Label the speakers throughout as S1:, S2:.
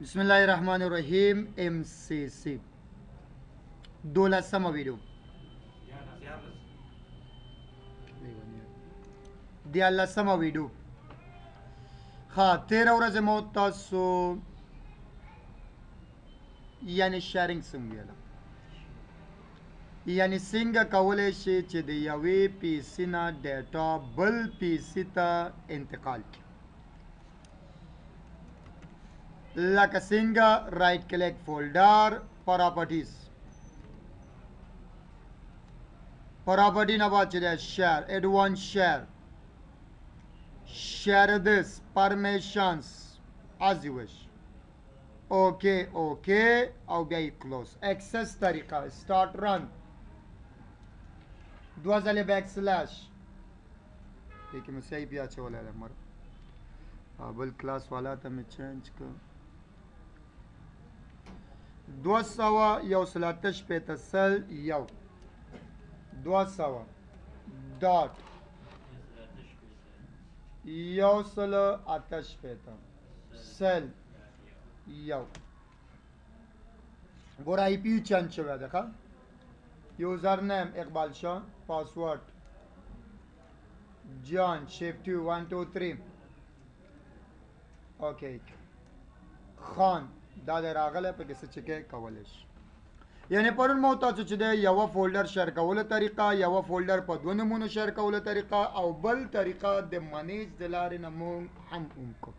S1: بسم الله الرحمن الرحیم MCSE 12مه ویډیو 13مه ویډیو. ها 13 ورځې مو تاسو یعنی شیرینګ څنګه ویله، یعنی څنګه کولی شي چې د یوې پی سي نه ډیټا بل پی سي ته انتقال کړي. لکه څنګه رائټ کلیک فولډر پراپرټیز، پراپرټي نه بعد چې دی شیر ایڈوانس شیر this permissions as you wish. اوکے او بیا یې کلوز. ایکسس طریقه سٹارټ رن 2 ځلې بیک سلیش کې مې صحیح بیا اچولی دی مر بل کلاس والا ته مې چینج کړ 200 ډاټ 168 سل یو. ګوره آی پی چینج شوی دی ښه. یوزر نیم اقبال شاه، پاسورډ جان شیفټ 1 2 3 اوکې خان دا د راغله په کې څه چکه کولی شي. یعنی پرون مو تاسو چې دی یوه فولډر شیر کولو طریقه، یوه فولډر په 2 نمونو شیر کولو طریقه او بل طریقه د منیج د لارې نه مونږ هم وکړو.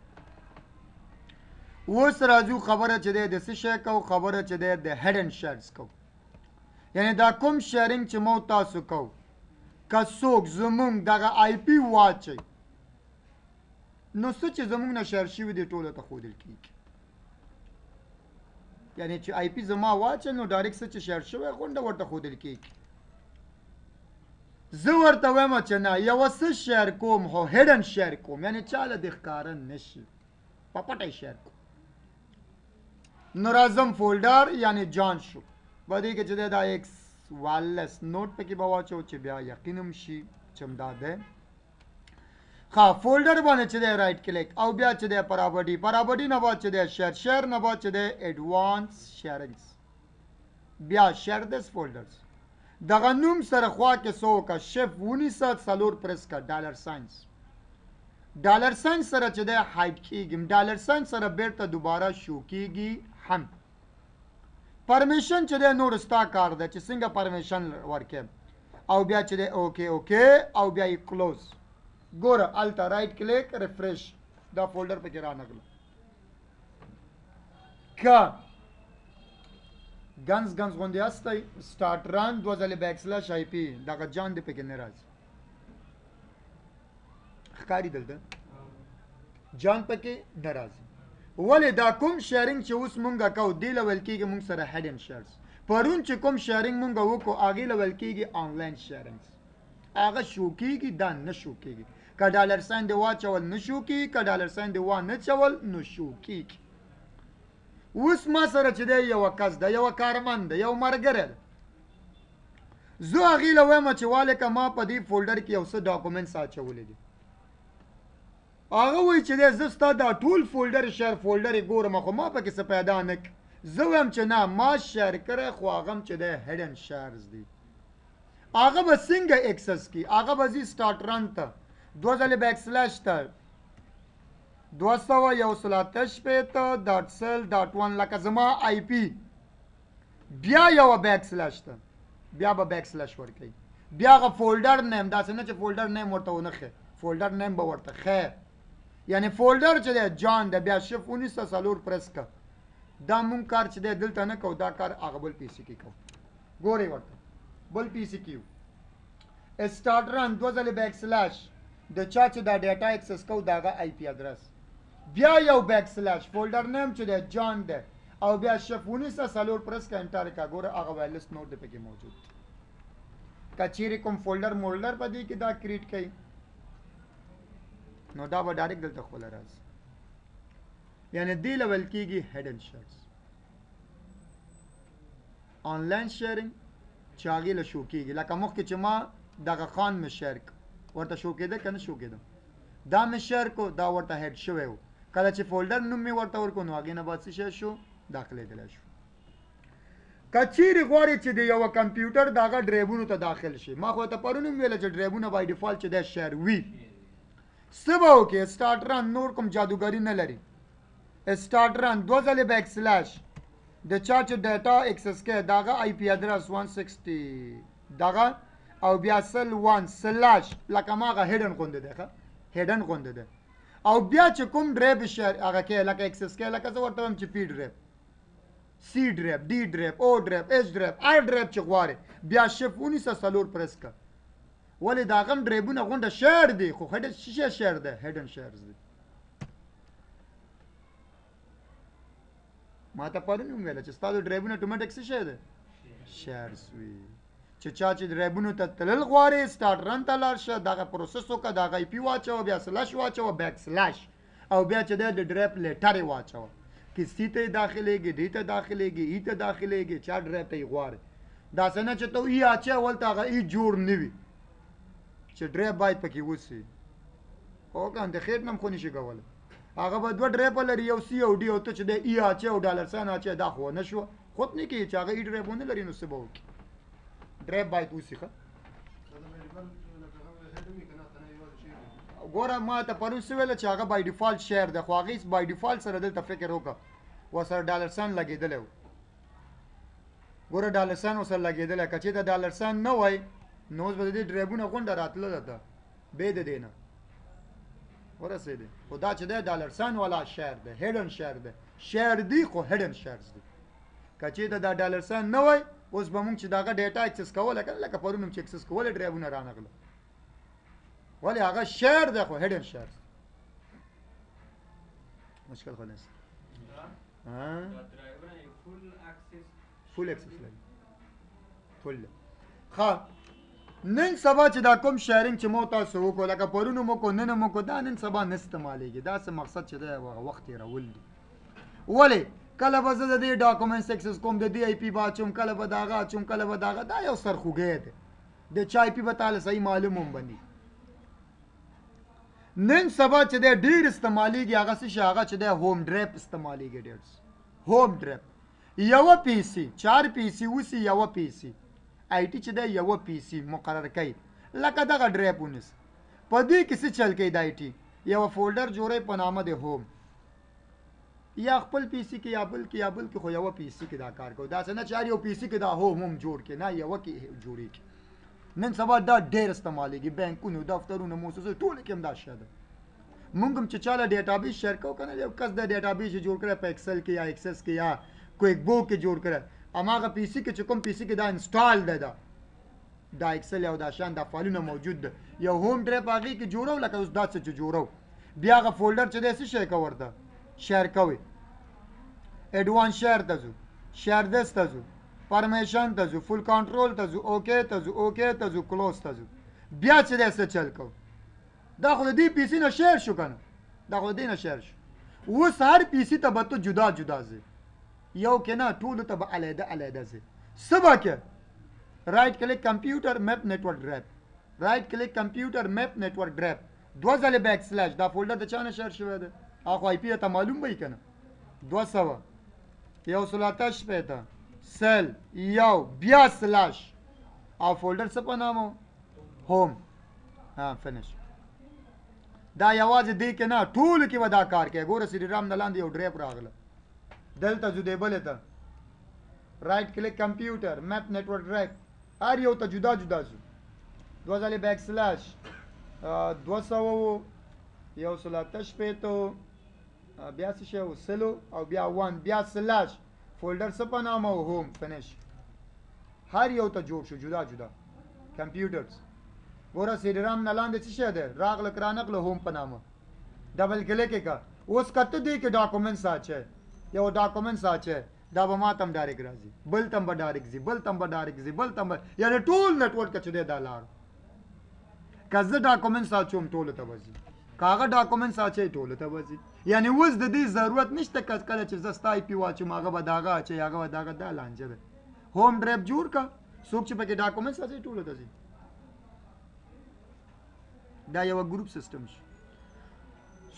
S1: اوس راځو خبره چې دی د څه شی کوو، خبره چې دی د هیډن شیرز کوو. یعنی دا کوم شیرینګ چې مو تاسو کوو که څوک زمونږ دغه آی پی واچوي نو څه چې زمونږ نه شیر شوي دي ټولو ته ښودل کېږي. یعنی چې آی پی زما واچوي نو ډایرکټ څه چې شیر شوی غونډه ورته ښودل کېږي. زه ورته وایم چې نه یوه څه شیر کوم خو هیډن شیر کوم، یعنی چاله دې ښکاره نه شي، په پټه شیر کوم. نو راځم فولډر یعنی جان شو په دې کې چې دی دا ایکس والس نوټ پکې به واچو چې بیا یقینم شي چې همدا دی. ښه فولډر باندې چې دی رائټ کلیک او بیا چې دی پراپرټي نه بعد چې دی شیر نه بعد چې دی ایډوانس شیرینګز بیا شیر دس فولډرز دغه نوم سره خوا کې څه وکړه شف ونیسه څلور پرس کړه ډالر ساینس سره چې دی هایډ کېږي، ډالر ساین سره بیرته دوباره شو کېږي هم. پرمیشن چې دی نور ستا کار دی چې څنګه پرمیشن ورکې او بیا چې دی اوکې او بیا یې کلوز. ګوره هلته رائټ کلیک ریفریش دا فولډر پکې رانغله. که ګنز غوندې هستی سټارټ رن 2 ځلې بیک سلیش آی پی دغه جان دی پکې نه راځي ښکاري دلته جان پکې نه راځي. ولې دا کوم شیرینګ چې اوس مونږه کوو دې له ویل کېږي مونږ سره هیډن شیرز. پرون چې کوم شیرینګ مونږه وکړو هغې له ویل کېږي آنلاین شیرینګز. هغه شو کېږي دا نه شو کېږي. که ډالر ساین دې واچول نه شو کېږي، که ډالر ساین دې وا نه چول نو شو کېږي. اوس ما سره چې دی یوه کس ده، یوه کارمند ده، یو ملګری ده، زه هغې له وایم چې والکه ما په دې فولډر کې یو څه ډاکومنټس اچولی دي. هغه وایي چې دی زه ستا دا ټول فولډر شیر فولډر یې ګورم خو ما پکې څه پیدا نه کړي. زه وایم چې نه ما شیر کړی خو هغه هم چې دی هیډن شیرز دي. هغه به څنګه اکسس کړي؟ هغه به ځي سټارټ رن ته 2 ځلې بیک سلیش ته 200.168.1 لکه زما آی پی بیا یوه بیک سلیش ته بیا به بیک سلیش ورکوي. بیا هغه فولډر نیم داسې نه چې فولډر نیم ورته ونه ښه، فولډر نیم به ورته ښه. یعنی فولډر چې دی جان دی بیا شف ونیسه څلور پرس که. دا مونږ کار چې دی دلته نه کوو، دا کار هغه بل پی سي کې کوو. ګورئ ورته بل پی سي کې یو سټارټ رن 2 ځلې بیک سلیش د چا چې دا ډیټا اکسس کوو د هغه آی پی ادرس بیا یو بیک سلیش فولډر نیم چې دی جان دی او بیا شف ونیسه څلور پرس که انټر که. ګوره هغه وایرلس نوټ دی پکې موجود. که چیرې کوم فولډر مولډر په دې کې دا کریټ کوي نو دا به ډایرکټ دلته خوله راځي. یعنی دې له ویل کېږي هیډن شیرز. آنلاین شیرینګ چې هغې له شو کېږي لکه مخکې چې ما دغه خان مې شیر ورته شو کېده که نه شو کېده دا مې شیر کو دا ورته هیډ شوی و کله چې فولډر نوم مې ورته ورکړو نو هغې نه بعد څه شی شو داخلېدلی شو که چیرې غواړې چې د یوه کمپیوټر د هغه ډرایبونو ته داخل شي ما خو ته پرون هم ویله چې ډرایبونه بای ډیفالټ چې دی شیر وي څه به وکړې سټارټ رن نور کوم جادوګري نه لري سټارټ رن 2 ځلې بیک سلیش د چا چې ډیټا اکسس کوي د هغه آی پی ادرس 160 دغه او بیا سل 1 سلاش لکه هماغه هیډن غونده دی ښه هیډن غونده دی او بیا چې کوم ډرایب شیر هغه کوي لکه اکسس کوي لکه زه ورته وایم چې پی ډرایب سی ډرایب ډي ډرایب او ډرایب ایچ ډرایب آی ډرایب چې غواړې بیا شف ونیسه څلور پرس که ولې د هغه هم ډرایبونه غونډه شیر دی خو هیډن څه شیر دی هیډن شیرز دی ما ته پرون هم ویله چې ستا د ډرایبونه اتوماټیک څه شی دی شیرز وي چې چا چې ډرایبونو ته تلل غواړې سټارټ رن ته لاړ شه دغه پروسس وکړه د هغه آی پي واچوه بیا سلاش واچوه بیک سلاش او بیا چې دی د ډرایب لیټر یې واچوه کسی ته داخلېږي دې ته داخلېږي ای ته داخلېږي چا ډرایب ته یې غواړې داسې نه چې ته ای اچې ولته هغه ای جوړ نه وي چې ډرایب باید پکې وسي خو که د خیر نه هم خو نشي کولی هغه به دوه ډرایبه لري یو سی او ډي او ته چې دی ای اچې او ډالر ساین اچې دا خو ونه شوه خود نه کوي چې هغه ای ډرایب ونه لري نو څه به وکړي ډرایب باید وسي ښه ګوره ما ته پرون څه ویله چې هغه بای ډیفالټ شیر دی خو هغې بای ډیفالټ سره دلته فکر وکړه ورسره ډالر ساین لګېدلی و ګوره ډالر ساین ورسره لګېدلی که چېرته ډالر ساین نه وای نو اوس به د دې ډرایبونه غونډه راتلله ده بې د دې نه ورسېدې خو دا چې دی ډالر ساین والا شیر دی هیډن شیر دی شیر دی خو هیډن شیرز دی که چېرته دا ډالر ساین نه وای اوس به مونږ چې د هغه ډیټا اکسس کوله که لکه پرون هم چې اکسس کوله ډرایبونه رانغله ولې هغه شیر دی خو هیډن شیر مشکل خو نشته فول اکسس لري فل ښه نن سبا چې دا کوم شیرینګ چې مو تاسو وکړو لکه پرون مو کو نن مو کو دا نن سبا نه استعمالیږي دا څه مقصد چې دی وخت تېرول دي ولې کله به زه د دې ډاکومنټس اکسس کوم د دې آی پي به اچوم کله به د هغه اچوم کله به د هغه دا یو سرخوږی دی د چا آی پي به تاله صحیح معلوم هم بندي نن سبا چې دی ډېر استعمالیږي هغه څه شي هغه چې دی هوم ډرایب استعمالیږي ډېر هوم ډرایب یوه پی سي 4 پی سي اوسي یوه پی سي آی ټي چې دی یوه پی سي مقرر کوي لکه دغه ډرایب ونیس په دې کې څه چل کوي د آی ټي یوه فولډر جوړوي په نامه د هوم یا خپل پی سي کې یا بل کې خو یوه پی سي کې دا کار کوي داسې نه چې هر یو پی سي کې دا هوم جوړ کړي نه یوه کې جوړېږي نن سبا دا ډېر استعمالیږي بینکونو دفترونو موسسو ټولو کې هم دا شی ده مونږ هم چې چاله ډیټابیس شیر کوو که نه یو کس د ډیټابیس یې جوړ کړی په ایکسل کې یا ایکسس کې یا کویک بو کې جوړ کړی هماغه پی سي کې چې کوم پی سي کې دا انسټال دی دا ایکسل او دا شان دا فایلونه موجود ده یو هوم ډرایب هغې کې جوړو لکه اوس دا څه چې جوړو بیا هغه فولډر چې دی څه شی که ورته شیر کوئ ایډوانس شیر ته ځو شیر دس ته ځو پرمیشن ته ځو فل کنټرول ته ځو اوکې ته ځو اوکې ته ځو کلوز ته ځو بیا چې دی څه چل کوو دا خو د دې پی سي نه شیر شو که نه دا خو د دې نه شیر شو اوس هر پی سي ته به ته جدا جدا ځې یو کې نه ټولو ته به علیحده علیحده ځې څه به کې رایټ کلیک کمپیوټر میپ نیټورک ډرایب رایټ کلیک کمپیوټر میپ نیټورک ډرایب 2 ځلې بیک سلیش دا فولډر د چا نه شیر شوی دی هغه آی پي ته معلوم به وي که نه 200 168 سل یو بیا سلاش او فولډر څه په نامو هوم ها فینش دا یوازې دی کې نه ټولو کې به دا کار کوي ګوره سری رام نه لاندې یو ډرایب راغله دلته ځو دی بلې ته رایټ کلیک کمپیوټر میپ نیټورک ډرایب هر یو ته جدا جدا ځو 2 ځلې بیک سلاش 200 168 بیا څه شی سلو او بیا 1 بیا سلاش فولډر څه په نامه هوم فینش هر یو ته جوړ شو جدا جدا کمپیوټرز ګوره سیډ رام نه لاندې څه شی دی راغله کرانغله هوم په نامه ډبل کلیک یې که اوس کته دی کې ډاکومنټس اچوي یو ډاکومنټس اچوي دا به ما ته هم ډایرکټ راځي بل ته هم به ډایرکټ ځي بل ته هم به ډایرکټ ځي بل ته هم یعنې ټول نیټورک چې دی دا لاړ که زه ډاکومنټس اچوم ټولو ته به ځي که هغه ډاکومنټس اچوي ټولو ته به ځي یعنې اوس د دې ضرورت نشته که کله چې زه ستا آی پي واچوم هغه به د هغه اچوي هغه به د هغه دا لانجه ده هوم ډرایب جوړ که څوک چې پکې ډاکومنټس اچوي ټولو ته ځي دا یوه ګروپ سیسټم شو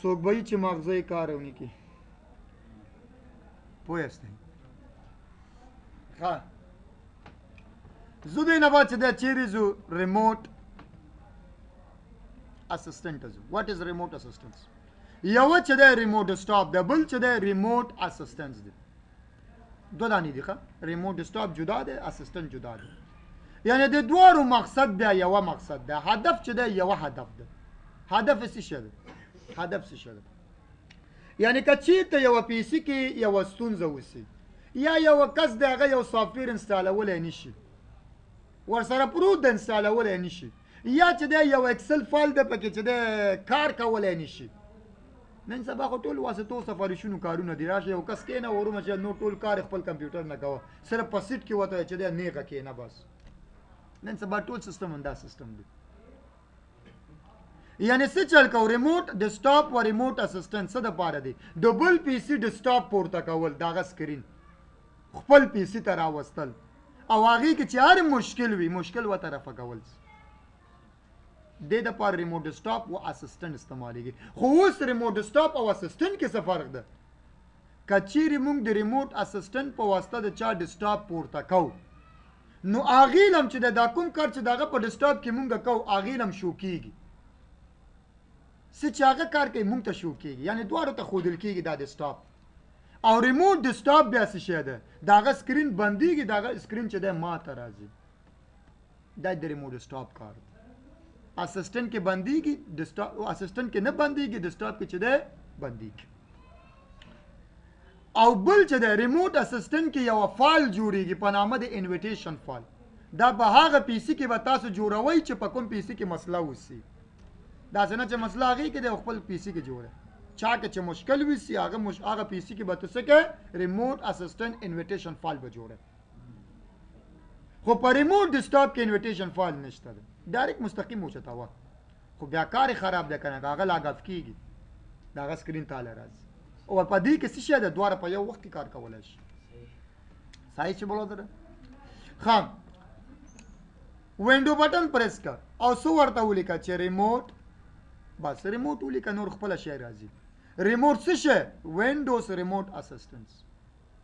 S1: څوک به چې مغزه یې کار ونی کی پوه یاستئ ښه زه دې نه بعد چې دا چیرې ځو ریموټ اسسټنټ ته ځو واټ از ریموټ اسسټنس یو چې دا ریموټ ډیسکټاپ ده بل چې دا ریموټ اسسټنس دی دوه دانې دي ښه ریموټ ډیسکټاپ جدا دی اسسټنټ جدا دی یعنی د دوارو مقصد بیا یو مقصد ده هدف چې ده یو هدف ده هدف څه شی ده هدف څه شی ده یعنی که چېرته یوه پیسي کې یوه ستونزه وسي یا یو کس د هغه یو سافټویر انسټالولی نشي ورسره پروت د انسټالولی نشي یا چې دی یو اکسل فایل ده پکې چې دی کار کولی نشي نن سبا خو ټول واسطو سفارشونو کارونه دي راشه یو کس کېنه ورومه چې نو ټول کار خپل کمپیوټر نه کوه صرف په سیټ کې وته چې دی نیغه کېنه بس نن سبا ټول سیستم همدا سیستم دی یعنی څه چل کو ریموټ ډیسکټاپ و ریموټ اسسټنټ څه دپاره دی د بل پی سي ډیسکټاپ پورته کول دغه سکرین خپل پی سي ته راوستل او هغې کې چې هر مشکل وي مشکل ورته رفع کول دې دپاره ریموټ ډیسکټاپ و اسسټنټ استعمالیږي خو اوس ریموټ ډیسکټاپ او اسسټنټ کې څه فرق ده که چیرې موږ د ریموټ اسسټنټ په واسطه د چا ډیسکټاپ پورته کوو نو هغې لم چې دا کوم کار چې د هغه په ډیسکټاپ کې موږ کوو هغې لم شو کېږي څه چې هغه کار کوي موږ ته شو کېږي یعنې دواړو ته ښودل کېږي دا ډیسکټاپ او ریموټ ډیسکټاپ بیا څه شی ده د هغه سکرین بندېږي د هغه سکرین چې دی ماته راځي دا د ریموټ ډیسکټاپ کار اسسټنټ کې بندېږي ډیسکټاپ اسسټنټ کې نه بندېږي ډیسکټاپ کې چې دی بندېږي او بل چې دی ریموټ اسسټنټ کې یو فایل جوړیږي په نامه د انویټیشن فایل دا په هغه پی سي کې به تاسو جوړوئ چې په کوم پی سي کې مسله وسي داسې نه چې مسله هغې کې دی خپل پی سي کې جوړه چا کې چې مشکل وسي هغه پی سي کې به ته څه کې ریموټ اسسټنټ انویټیشن فایل به جوړه خو په ریموټ ډیسکټاپ کې انویټیشن فایل نشته دی ډایرکټ مستقیم اوچته وه خو بیا کار خراب دی که نه هغه لاګ اف کېږي د هغه سکرین تاله راځي او په دې کې څه شی ده دواړه په یو وخت کې کار کولی شي صحیح چې بولو ده ښه وینډو بټن پریس کړ او څه ورته ولیکه چې ریموټ بس ریموټ ولیکه نور خپله شی راځي ریموټ څه شی وینډوز ریموټ اسسټنس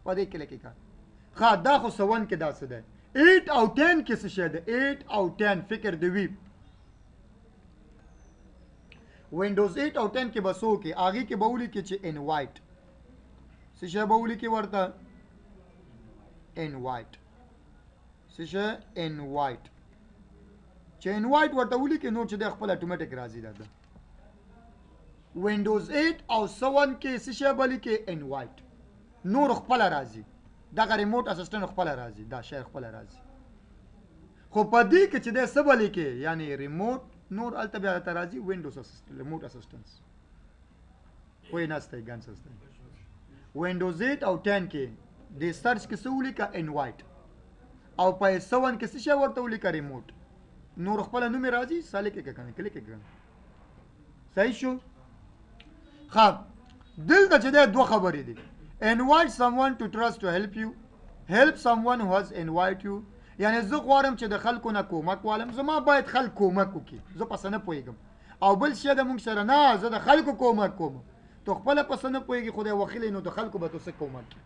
S1: په دې کې لیکې کار ښه دا خو څه 1 کې داسې دی 8 او 10 کې څه شی دی 8 او 10 فکر دی وي وینډوز 8 او 10 کې به څه وکړي هغې کې به ولیکي چې انوایټ څه شی به ولیکي ورته انوایټ څه شی انوایټ چې انوایټ ورته ولیکي نور چې دی خپل اټومیټک راځي دا وینډوز 8 او 7 کې څه شی به لیکي انوایټ نور خپل راځي دغه ریموټ اسسټنټ خپل راځي دا شی خپل راځي خو په دې کې چې دی څه به لیکي یعنی ریموټ نور هلته بیا درته راځي وینډوز اسسټنټ ریموټ اسسټنس پوه ناستی ګن سستی وینډوز 8 او 10 کې د سرچ کې څه ولیکه انوایټ او په 7 کې څه شی ورته ولیکه ریموټ نور خپل نوم راځي ساله کې کنه کلیک کړه صحیح شو ښه دلته چې دا دوه خبرې دي invite someone to trust to help you help someone who has invite you یعنی زه غواړم چې د خلکو نه کومک والم زما باید خلک کومک وکړي زه پسه نه پوهېږم او بل شی د موږ سره نه زه د خلکو کومک کوم تو خپله پسه نه پوهېږي خدای وخیلی نو د خلکو به تو څه کومک کړي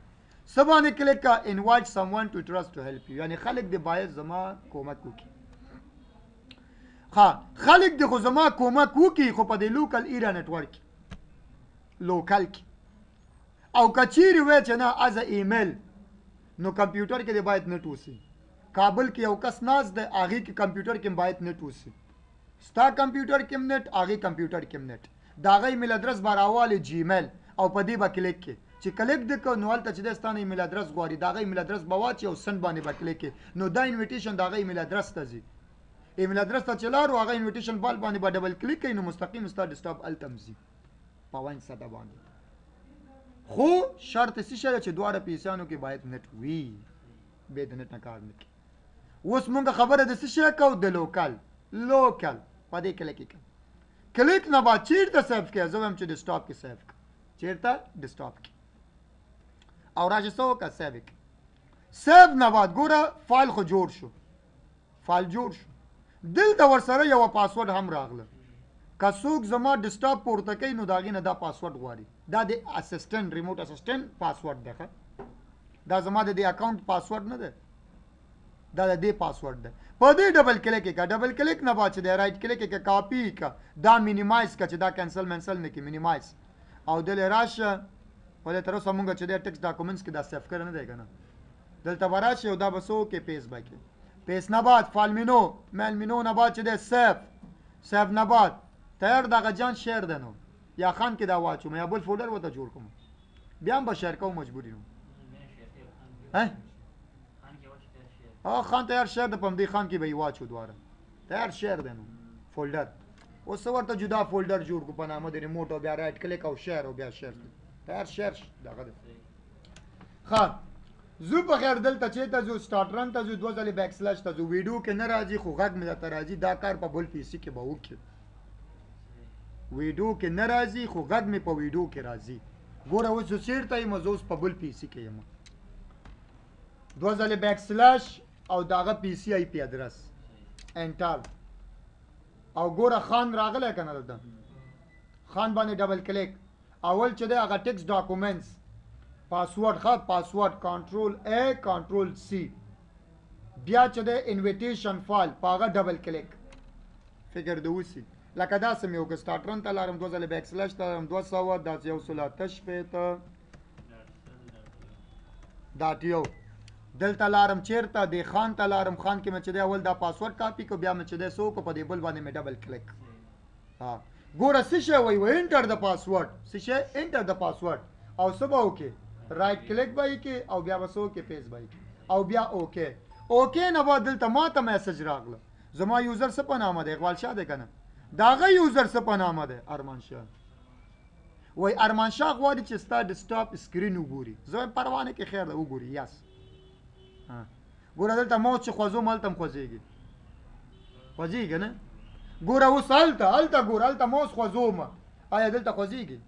S1: څه باندې کلیک کا invite someone to trust to help you یعنی خلک د باید زما کومک وکړي ها خلک د خو زما کومک وکړي خو په د لوکل ایریا نټورک لوکل کې او کچیرې وای چې نه از ایمیل نو کمپیوټر کې د باید نټ وسي کابل کې یو کس ناز د هغې کې کمپیوټر کې باید نټ وسي ستا کمپیوټر کې نټ هغې کمپیوټر کې نټ د هغه ایمیل ادرس به راوالې جیمیل او په دې به کلیک کې چې کلیک د کو نو هلته چې د ستا نه ایمیل ادرس غواړي د هغه ایمیل ادرس به واچي او سند باندې به کلیک کې نو دا انویټیشن د هغه ایمیل ادرس ته ځي ایمیل ادرس ته چې لاړو هغه انویټیشن بال باندې به ډبل کلیک کوي نو مستقیم ستا ډیسکټاپ هلته هم ځي په 1 ساده باندې خو شرط څه شی ده چې دواړه پیسانو کې باید نټ وي بې د نټ نه کار نه کوي اوس مونږ خبره د څه شی کوو د لوکل په دې کلیک کوو کلیک نه بعد چیرته سیف کړه زه وایم چې ډیسکټاپ کې سیف کړه چیرته ډیسکټاپ کې او راځه څه وکړه سیف کړه سیف نه بعد ګوره فایل خو جوړ شو دلته ورسره یو پاسورډ هم راغله که څوک زما ډسټاپ پورته کوي نو د هغې نه دا پاسورډ غواړي دا د اسسټنټ ریموټ اسسټنټ پاسورډ دی دا زما د دې اکاونټ پاسورډ نه دی دا د دې پاسورډ دی په دې ډبل کلیک یې کړه ډبل کلیک نه بعد چې دی رایټ کلیک یې کړه کاپي یې کړه دا مینیمایز کړه چې دا کینسل منسل نه کړي مینیمایز او دلې راشه ولې تر اوسه مونږ چې دی ټکس ډاکومنټس کې دا سیف کړی نه دی که نه دلته به راشي او دا به څه وکړي پیس به کړي پیس نه بعد فال مینو میل مینو نه بعد چې دی سیف نه بعد تیار دغه جان شیر دی نو یا خان کې دا واچوم یا بل فولډر ورته جوړ کوم بیا هم به شیر کوم مجبوري نو خان تیار شیر دی په همدې خان کې به یې واچو دواره تیار شیر دی نو فولډر اوس ورته جدا فولډر جوړ کړو په نامه د ریموټ او بیا رایټ کلیک او شیر او بیا شیر تیار شیر دغه دی ښه زو په خیر دلته چېرته ځو سټارټ رن ته ځو 2 ځلې بیک سلیش ته ځو ویډیو کې نه راځي خو غږ مې درته راځي دا کار په بل پي سي کې به وکړي ویډیو کې نه راځي خو غږ مې په ویډیو کې راځي ګوره اوس زه چېرته یم زه اوس په بل پي سي کې یم 2 ځلې بیک سلیش او دغه پي سي آی پی ادرس انټر او ګوره خان راغلی که نه دلته خان باندې ډبل کلیک اول چې دی هغه ټکس ډاکومنټس پاسورډ ښه پاسورډ کنټرول ا کنټرول سی بیا چې دی انویټیشن فایل په هغه ډبل کلیک فکر د وسي لکه داسې مې وکړه سټارټ رن ته لارم 2 ځلې بیک سلیش ته لارم 200 داسې 188 ډاټ یو دلته لارم چیرته د خان ته لارم خان کې مې چې دی اول دا پاسورډ کاپي کو بیا مې چې دی څه وکړو په دې بل باندې مې ډبل کلیک ها ګوره څه شی وایي انټر د پاسورډ څه شی انټر د پاسورډ او څه به وکړې رایټ کلیک به یې کې او بیا به څه وکړې پیس به یې کې او بیا اوکې اوکې نه بعد دلته ما ته میسج راغله زما یوزر څه په نامه دی اقبال شاه دی که نه د هغه یوزر څه په نامه دی ارمان شاه وایي ارمان شاه غواړي چې ستا ډسټاپ سکرین وګوري زه وایم پروا نه کې خیر ده وګوري یس ګوره دلته موس چې خوځوم هلته هم خوځېږي خوځېږي نه ګوره اوس هلته ګوره هلته موس خوځوم آیا دلته خوځېږي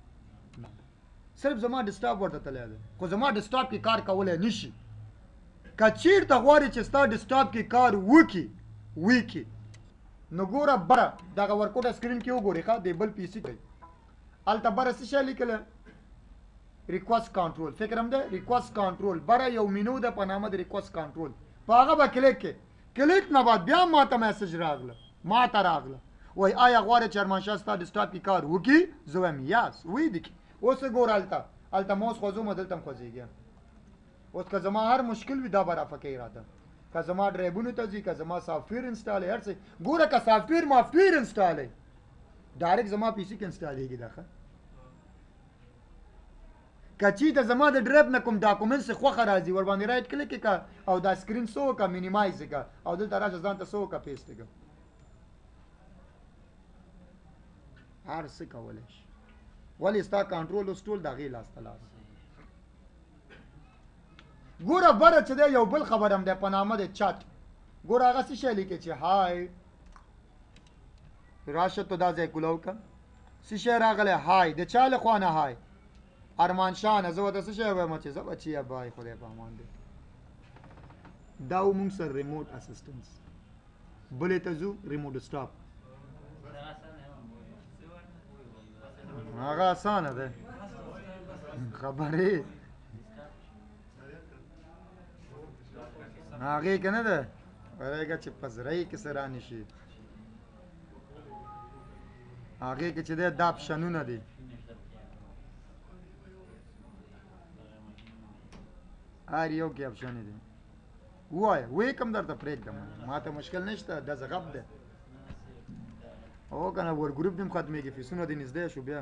S1: صرف زما ډسټاپ ورته تللی دی خو زما ډسټاپ کې کار کولی نه شي که چېرته غواړې چې ستا ډسټاپ کې کار وکړي نو ګوره بره دغه ورکوټه سکرین کې وګورې ښه د بل پي سي کوي هلته بره څه شی لیکلی ریکوست کنټرول فکر هم ده ریکوست کنټرول بره یو مینو ده په نامه د ریکوست کنټرول په هغه به کلیک کې کلیک نه بعد بیا ما ته میسج راغله وایي آیا غواړې چې ارمان شاه ستا ډسټاپ کې کار وکړي زه وایم یس وایي دي اوس یې ګوره هلته موس خوځوم دلته هم خوځېږي اوس که زما هر مشکل وي دا به رافقوي راته که زما ډرایبونو ته ځي که زما سافټویر انسټال هر څه ګوره که سافټویر مافټویر انسټال ډایرکټ زما پي سي کې انسټالېږي دا ښه که چېرته زما د ډرایب نه کوم ډاکومنټس خوښه راځي ورباندې رایټ کلیک یې کړه او دا سکرین څه وکړه مینیمایز یې کړه او دلته راشه ځان ته څه وکړه پیسټ یې کړه هر څه کولی شي ولې ستا کنټرول اوس ټول د هغې لاس ته لاس ګوره بره چې دی یو بل خبر هم دی په نامه د چټ ګوره هغه څه شی لیکي چې های راشه تو دا ځای کولاو که څه شی راغلی های د چا له خوا نه های ارمان شاه نه زه ورته څه شی وایم چې زه بچیه بای خدای په امان دی دا و مونږ سره ریموټ اسسټنس بلې ته ځو ریموټ سټاپ هغه اسانه ده خبرې هغې که نه ده ورېږه چې په زرهی کې څه رانه شي هغې کې چې دی دا اپشنونه دي هر یو کې اپشنې دي ووایه وی کوم درته پرېږدم ما ته مشکل نشته دا زغب ده او که نه ور ګروپ دې هم ختمېږي فیسونه دې نږدې شو بیا